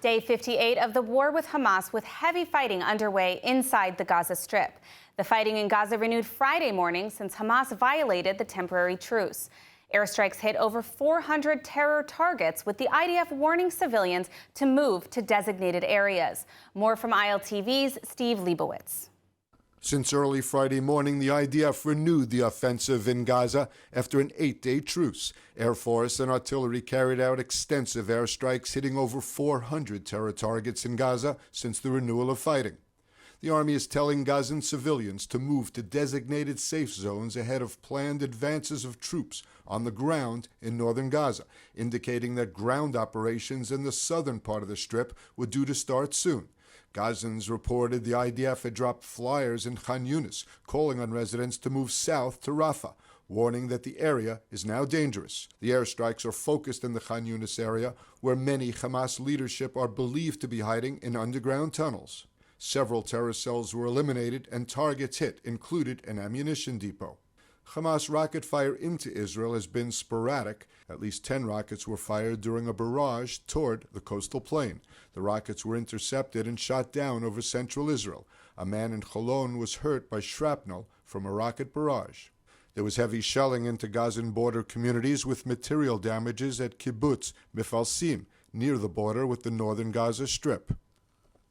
Day 58 of the war with Hamas, with heavy fighting underway inside the Gaza Strip. The fighting in Gaza renewed Friday morning since Hamas violated the temporary truce. Airstrikes hit over 400 terror targets, with the IDF warning civilians to move to designated areas. More from ILTV's Steve Leibowitz. Since early Friday morning, the IDF renewed the offensive in Gaza after an 8-day truce. Air Force and artillery carried out extensive airstrikes, hitting over 400 terror targets in Gaza since the renewal of fighting. The army is telling Gazan civilians to move to designated safe zones ahead of planned advances of troops on the ground in northern Gaza, indicating that ground operations in the southern part of the Strip were due to start soon. Gazans reported the IDF had dropped flyers in Khan Yunis, calling on residents to move south to Rafah, warning that the area is now dangerous. The airstrikes are focused in the Khan Yunis area, where many Hamas leadership are believed to be hiding in underground tunnels. Several terror cells were eliminated and targets hit included an ammunition depot. Hamas rocket fire into Israel has been sporadic. At least 10 rockets were fired during a barrage toward the coastal plain. The rockets were intercepted and shot down over central Israel. A man in Holon was hurt by shrapnel from a rocket barrage. There was heavy shelling into Gazan border communities, with material damages at kibbutz Mifalsim, near the border with the northern Gaza Strip.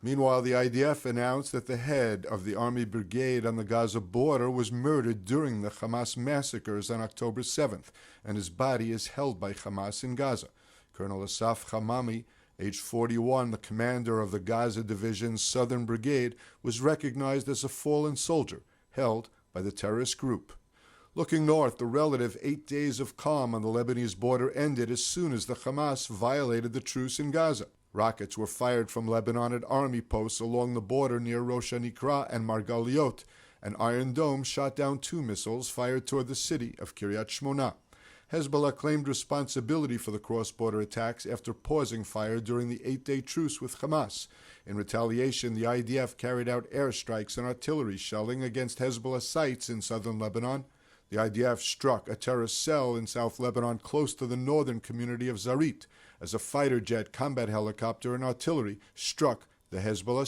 Meanwhile, the IDF announced that the head of the Army Brigade on the Gaza border was murdered during the Hamas massacres on October 7th, and his body is held by Hamas in Gaza. Colonel Asaf Hamami, age 41, the commander of the Gaza Division's Southern Brigade, was recognized as a fallen soldier held by the terrorist group. Looking north, the relative 8 days of calm on the Lebanese border ended as soon as the Hamas violated the truce in Gaza. Rockets were fired from Lebanon at army posts along the border near Rosh HaNikra and Margaliot. An Iron Dome shot down 2 missiles fired toward the city of Kiryat Shmona. Hezbollah claimed responsibility for the cross-border attacks after pausing fire during the 8-day truce with Hamas. In retaliation, the IDF carried out airstrikes and artillery shelling against Hezbollah sites in southern Lebanon. The IDF struck a terrorist cell in South Lebanon close to the northern community of Zarit as a fighter jet, combat helicopter, and artillery struck the Hezbollah